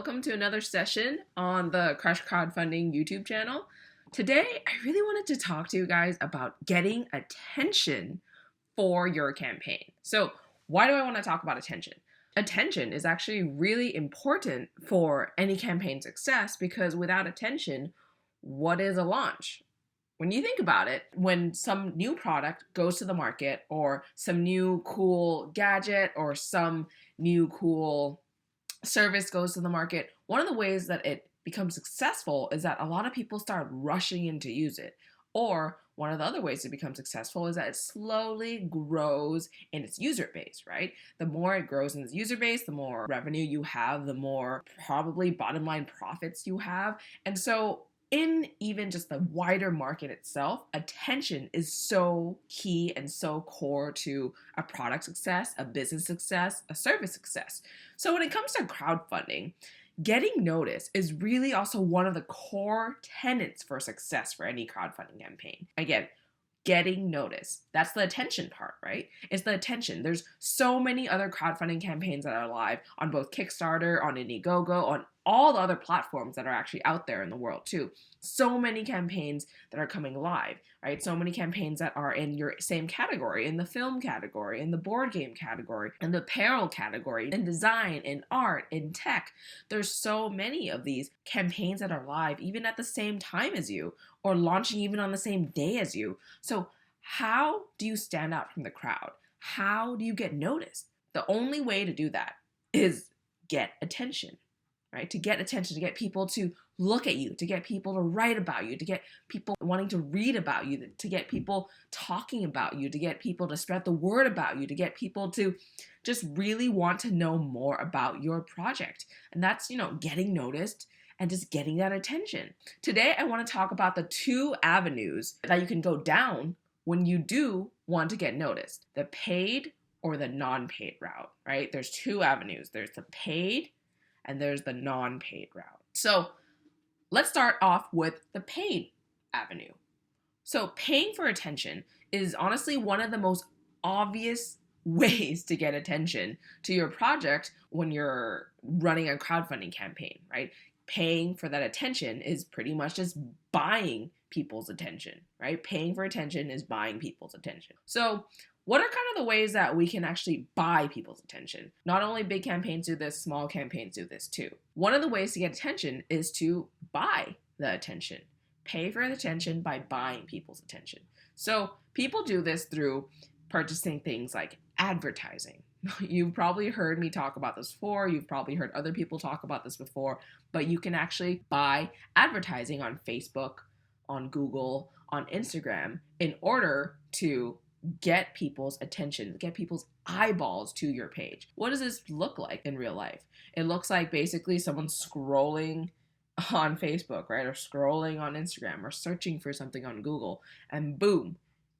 welcome to another session on the Crush Crowdfunding YouTube channel. Today, I really wanted to talk to you guys about getting attention for your campaign. So why do I want to talk about attention? Attention is actually really important for any campaign success because without attention, what is a launch? When you think about it, when some new product goes to the market or some new cool gadget or some new cool service goes to the market, one of the ways that it becomes successful is that a lot of people start rushing in to use it. Or one of the other ways to become successful is that it slowly grows in its user base, right? The more it grows in its user base, the more revenue you have, the more probably bottom line profits you have. And so in even just the wider market itself, attention is so key and so core to a product success, a business success, a service success. So when it comes to crowdfunding, getting noticed is really also one of the core tenets for success for any crowdfunding campaign. Again, getting noticed. That's the attention part, right? It's the attention. There's so many other crowdfunding campaigns that are live on both Kickstarter, on Indiegogo, on all the other platforms that are actually out there in the world too. So many campaigns that are coming live, right? So many campaigns that are in your same category, in the film category, in the board game category, in the apparel category, in design, in art, in tech. There's so many of these campaigns that are live even at the same time as you or launching even on the same day as you. So how do you stand out from the crowd? How do you get noticed? The only way to do that is get attention. Right? To get attention, to get people to look at you, to get people to write about you, to get people wanting to read about you, to get people talking about you, to get people to spread the word about you, to get people to just really want to know more about your project. And that's, getting noticed and just getting that attention. Today, I want to talk about the two avenues that you can go down when you do want to get noticed, the paid or the non-paid route, right? There's two avenues. There's the paid and there's the non-paid route. So let's start off with the paid avenue. So paying for attention is honestly one of the most obvious ways to get attention to your project when you're running a crowdfunding campaign, right? Paying for that attention is pretty much just buying people's attention, right? Paying for attention is buying people's attention. So what are kind of the ways that we can actually buy people's attention? Not only big campaigns do this, small campaigns do this too. One of the ways to get attention is to buy the attention. Pay for the attention by buying people's attention. So people do this through purchasing things like advertising. You've probably heard me talk about this before. You've probably heard other people talk about this before, but you can actually buy advertising on Facebook, on Google, on Instagram in order to get people's attention, get people's eyeballs to your page. What does this look like in real life? It looks like basically someone scrolling on Facebook, right? Or scrolling on Instagram or searching for something on Google, and boom,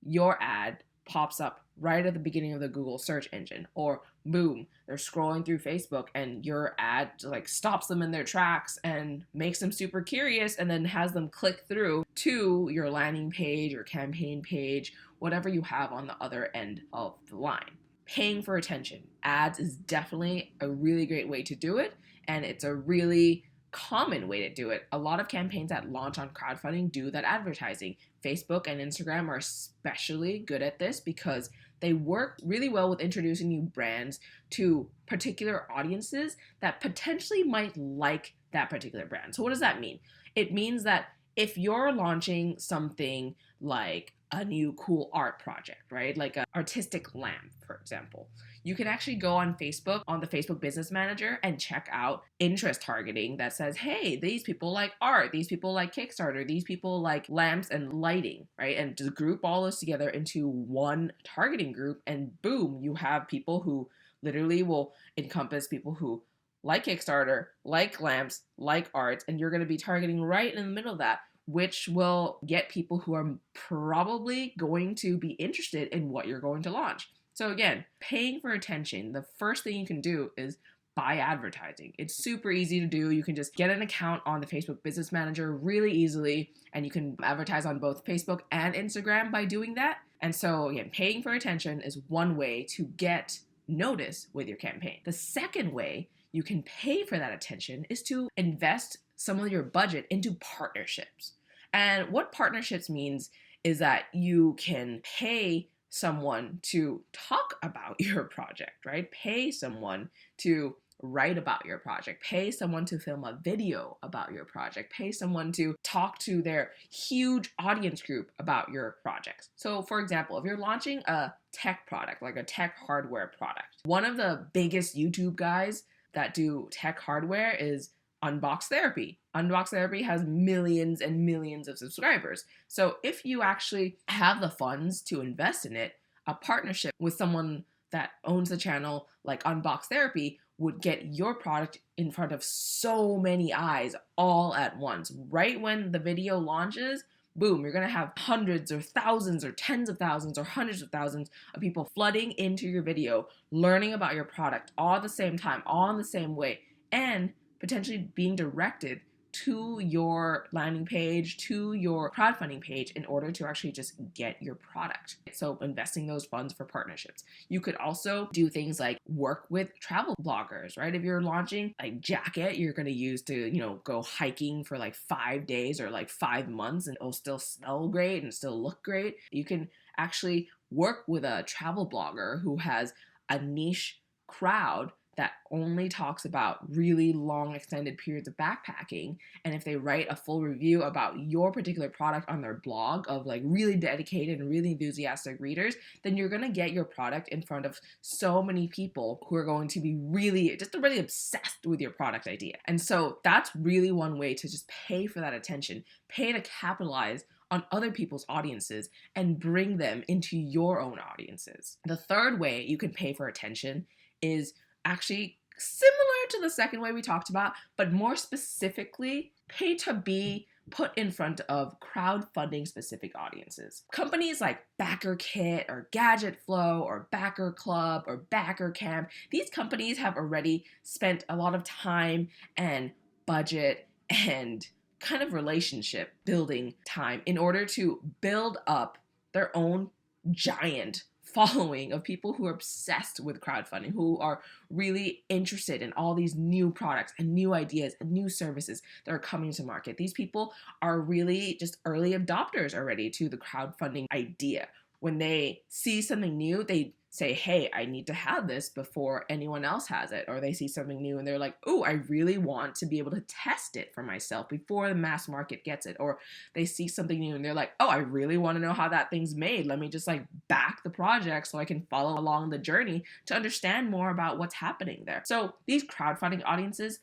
your ad pops up right at the beginning of the Google search engine. Or boom, they're scrolling through Facebook and your ad stops them in their tracks and makes them super curious and then has them click through to your landing page or campaign page, whatever you have on the other end of the line. Paying for attention. Ads is definitely a really great way to do it, and it's a really common way to do it. A lot of campaigns that launch on crowdfunding do that advertising. Facebook and Instagram are especially good at this because they work really well with introducing new brands to particular audiences that potentially might like that particular brand. So what does that mean? It means that if you're launching something like a new cool art project, right? Like an artistic lamp, for example. You can actually go on Facebook, on the Facebook Business Manager, and check out interest targeting that says, hey, these people like art, these people like Kickstarter, these people like lamps and lighting, right? And just group all those together into one targeting group, and boom, you have people who literally will encompass people who like Kickstarter, like lamps, like art, and you're going to be targeting right in the middle of that, which will get people who are probably going to be interested in what you're going to launch. So again, paying for attention, the first thing you can do is buy advertising. It's super easy to do. You can just get an account on the Facebook Business Manager really easily, and you can advertise on both Facebook and Instagram by doing that. And so again, paying for attention is one way to get noticed with your campaign. The second way you can pay for that attention is to invest some of your budget into partnerships. And what partnerships means is that you can pay someone to talk about your project, right? Pay someone to write about your project, pay someone to film a video about your project, pay someone to talk to their huge audience group about your projects. So for example, if you're launching a tech product, like a tech hardware product, one of the biggest YouTube guys that do tech hardware is Unbox Therapy. Unbox Therapy has millions and millions of subscribers. So if you actually have the funds to invest in it, a partnership with someone that owns the channel like Unbox Therapy would get your product in front of so many eyes all at once. Right when the video launches, boom, you're gonna have hundreds or thousands or tens of thousands or hundreds of thousands of people flooding into your video, learning about your product all at the same time, all in the same way, and potentially being directed to your landing page, to your crowdfunding page in order to actually just get your product. So investing those funds for partnerships. You could also do things like work with travel bloggers, right? If you're launching a jacket you're going to use to, go hiking for like 5 days or like 5 months and it'll still smell great and still look great, you can actually work with a travel blogger who has a niche crowd that only talks about really long extended periods of backpacking. And if they write a full review about your particular product on their blog of like really dedicated and really enthusiastic readers, then you're going to get your product in front of so many people who are going to be really obsessed with your product idea. And so that's really one way to just pay for that attention, pay to capitalize on other people's audiences and bring them into your own audiences. The third way you can pay for attention is actually similar to the second way we talked about, but more specifically, pay to be put in front of crowdfunding specific audiences. Companies like BackerKit or Gadget Flow or Backer Club or Backer Camp, these companies have already spent a lot of time and budget and kind of relationship building time in order to build up their own giant following of people who are obsessed with crowdfunding, who are really interested in all these new products and new ideas and new services that are coming to market. These people are really just early adopters already to the crowdfunding idea. When they see something new, they say, hey, I need to have this before anyone else has it. Or they see something new and they're like, oh, I really want to be able to test it for myself before the mass market gets it. Or they see something new and they're like, oh, I really want to know how that thing's made. Let me just back the project so I can follow along the journey to understand more about what's happening there. So these crowdfunding audiences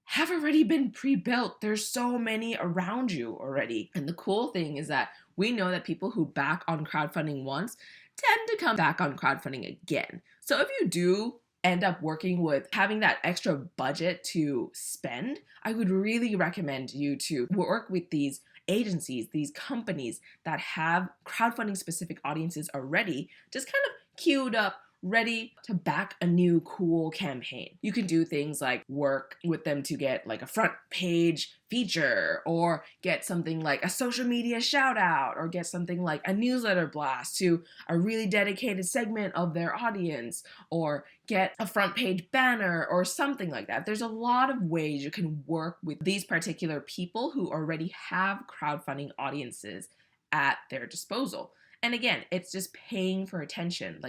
have already been pre-built. There's so many around you already. And the cool thing is that we know that people who back on crowdfunding once tend to come back on crowdfunding again. So if you do end up working with having that extra budget to spend, I would really recommend you to work with these agencies, these companies that have crowdfunding specific audiences already, just kind of queued up, ready to back a new cool campaign. You can do things like work with them to get a front page feature, or get something like a social media shout out, or get something like a newsletter blast to a really dedicated segment of their audience, or get a front page banner or something like that. There's a lot of ways you can work with these particular people who already have crowdfunding audiences at their disposal. And again, it's just paying for attention.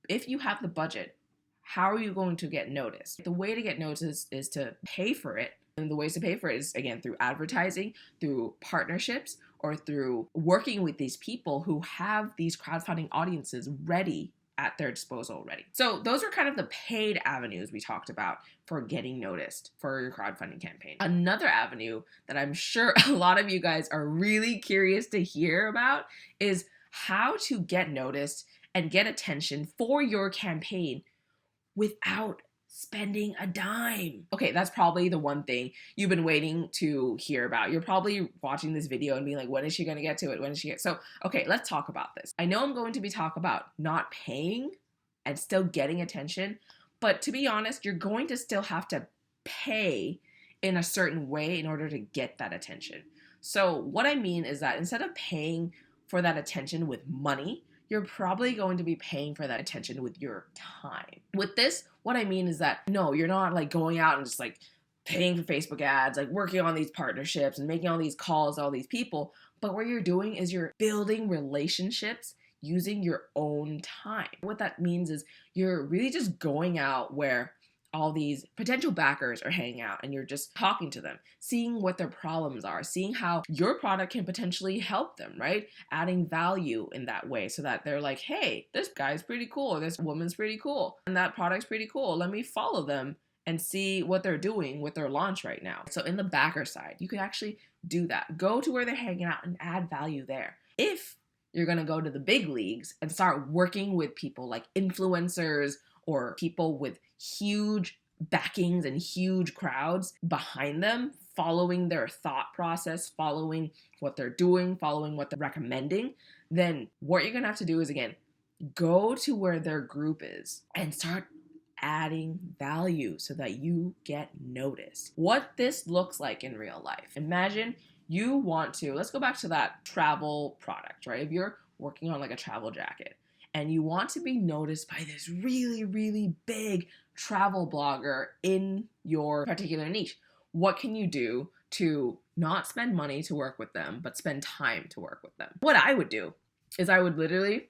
If you have the budget, how are you going to get noticed? The way to get noticed is to pay for it. And the ways to pay for it is, again, through advertising, through partnerships, or through working with these people who have these crowdfunding audiences ready at their disposal already. So those are kind of the paid avenues we talked about for getting noticed for your crowdfunding campaign. Another avenue that I'm sure a lot of you guys are really curious to hear about is how to get noticed and get attention for your campaign without spending a dime. Okay, that's probably the one thing you've been waiting to hear about. You're probably watching this video and being like, when is she going to get to it? When is she get? So, okay, let's talk about this. I know I'm going to be talking about not paying and still getting attention, but to be honest, you're going to still have to pay in a certain way in order to get that attention. So what I mean is that instead of paying for that attention with money, you're probably going to be paying for that attention with your time. With this, what I mean is that no, you're not like going out and just like paying for Facebook ads, like working on these partnerships and making all these calls to all these people. But what you're doing is you're building relationships using your own time. What that means is you're really just going out where all these potential backers are hanging out and you're just talking to them, seeing what their problems are, seeing how your product can potentially help them, right? Adding value in that way so that they're like, hey, this guy's pretty cool, or this woman's pretty cool, and that product's pretty cool. Let me follow them and see what they're doing with their launch right now. So in the backer side, you can actually do that. Go to where they're hanging out and add value there. If you're gonna go to the big leagues and start working with people like influencers or people with huge backings and huge crowds behind them, following their thought process, following what they're doing, following what they're recommending, then what you're gonna have to do is, again, go to where their group is and start adding value so that you get noticed. What this looks like in real life. Imagine you want to, let's go back to that travel product, right? If you're working on like a travel jacket, and you want to be noticed by this really, really big travel blogger in your particular niche, what can you do to not spend money to work with them, but spend time to work with them? What I would do is I would literally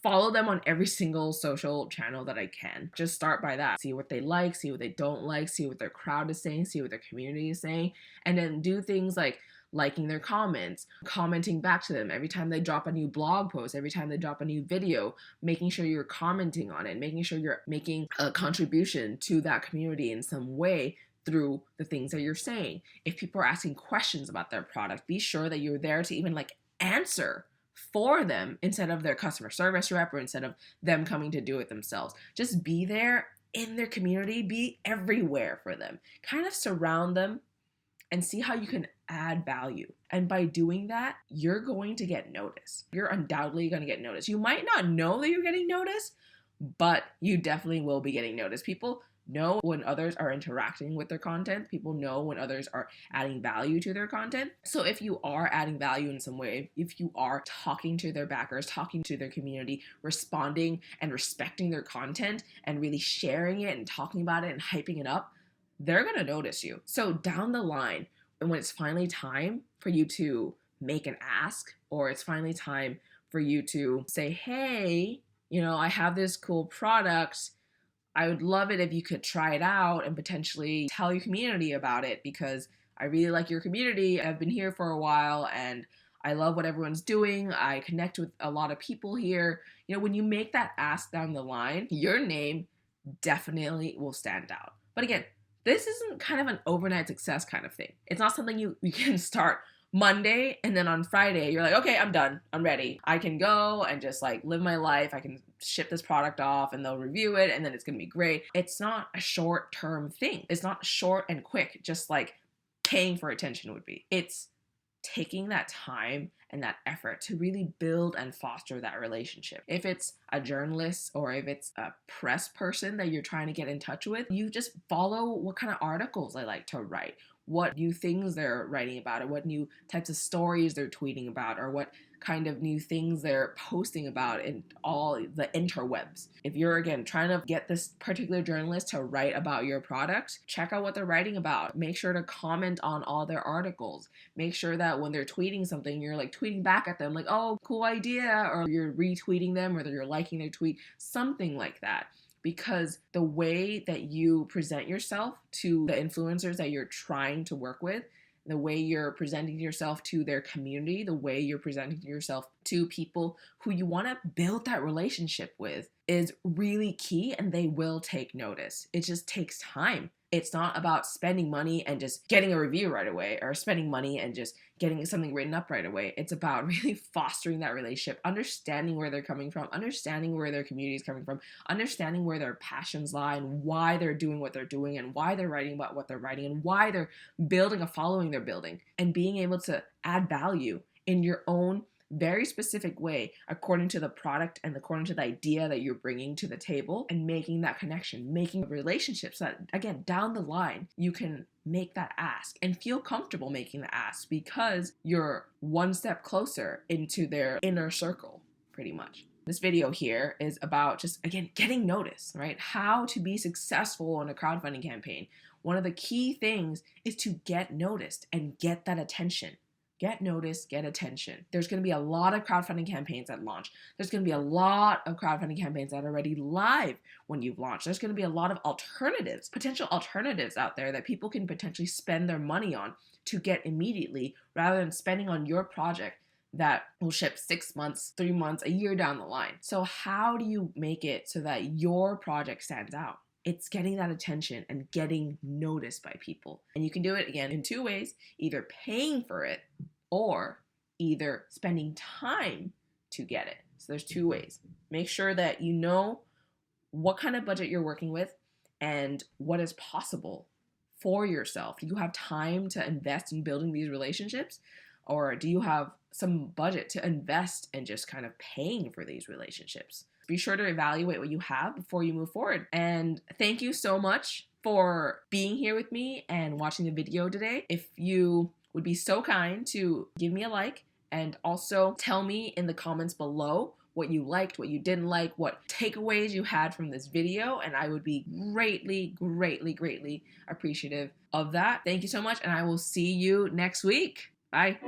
follow them on every single social channel that I can. Just start by that. See what they like, see what they don't like, see what their crowd is saying, see what their community is saying, and then do things like liking their comments, commenting back to them every time they drop a new blog post, every time they drop a new video, making sure you're commenting on it, making sure you're making a contribution to that community in some way through the things that you're saying. If people are asking questions about their product, be sure that you're there to even like answer for them instead of their customer service rep or instead of them coming to do it themselves. Just be there in their community, be everywhere for them. Kind of surround them and see how you can add value. And by doing that, you're going to get noticed. You're undoubtedly going to get noticed. You might not know that you're getting noticed, but you definitely will be getting noticed. People know when others are interacting with their content. People know when others are adding value to their content. So if you are adding value in some way, if you are talking to their backers, talking to their community, responding and respecting their content and really sharing it and talking about it and hyping it up, they're going to notice you. So down the line, and when it's finally time for you to make an ask, or it's finally time for you to say, hey, I have this cool product. I would love it if you could try it out and potentially tell your community about it because I really like your community. I've been here for a while and I love what everyone's doing. I connect with a lot of people here. When you make that ask down the line, your name definitely will stand out. But again, this isn't kind of an overnight success kind of thing. It's not something you can start Monday and then on Friday you're like, okay, I'm done. I'm ready. I can go and just like live my life. I can ship this product off and they'll review it and then it's going to be great. It's not a short-term thing. It's not short and quick, just like paying for attention would be. It's taking that time and that effort to really build and foster that relationship. If it's a journalist or if it's a press person that you're trying to get in touch with, you just follow what kind of articles they like to write, what new things they're writing about, or what new types of stories they're tweeting about, or what kind of new things they're posting about in all the interwebs. If you're, again, trying to get this particular journalist to write about your product, check out what they're writing about. Make sure to comment on all their articles. Make sure that when they're tweeting something, you're like tweeting back at them like, oh, cool idea, or you're retweeting them, or you're liking their tweet, something like that. Because the way that you present yourself to the influencers that you're trying to work with, the way you're presenting yourself to their community, the way you're presenting yourself to people who you want to build that relationship with is really key, and they will take notice. It just takes time. It's not about spending money and just getting a review right away, or spending money and just getting something written up right away. It's about really fostering that relationship, understanding where they're coming from, understanding where their community is coming from, understanding where their passions lie and why they're doing what they're doing and why they're writing about what they're writing and why they're building a following they're building, and being able to add value in your own very specific way according to the product and according to the idea that you're bringing to the table, and making that connection, making relationships that, again, down the line, you can make that ask and feel comfortable making the ask because you're one step closer into their inner circle, pretty much. This video here is about just, again, getting noticed, right? How to be successful in a crowdfunding campaign. One of the key things is to get noticed and get that attention. Get noticed, get attention. There's going to be a lot of crowdfunding campaigns that launch. There's going to be a lot of crowdfunding campaigns that are already live when you've launched. There's going to be a lot of alternatives, potential alternatives out there that people can potentially spend their money on to get immediately rather than spending on your project that will ship 6 months, 3 months, a year down the line. So how do you make it so that your project stands out? It's getting that attention and getting noticed by people. And you can do it, again, in 2 ways, either paying for it or either spending time to get it. So there's 2 ways. Make sure that you know what kind of budget you're working with and what is possible for yourself. Do you have time to invest in building these relationships? Or do you have some budget to invest in just kind of paying for these relationships? Be sure to evaluate what you have before you move forward. And thank you so much for being here with me and watching the video today. If you would be so kind to give me a like and also tell me in the comments below what you liked, what you didn't like, what takeaways you had from this video, and I would be greatly, greatly, greatly appreciative of that. Thank you so much, and I will see you next week. Bye.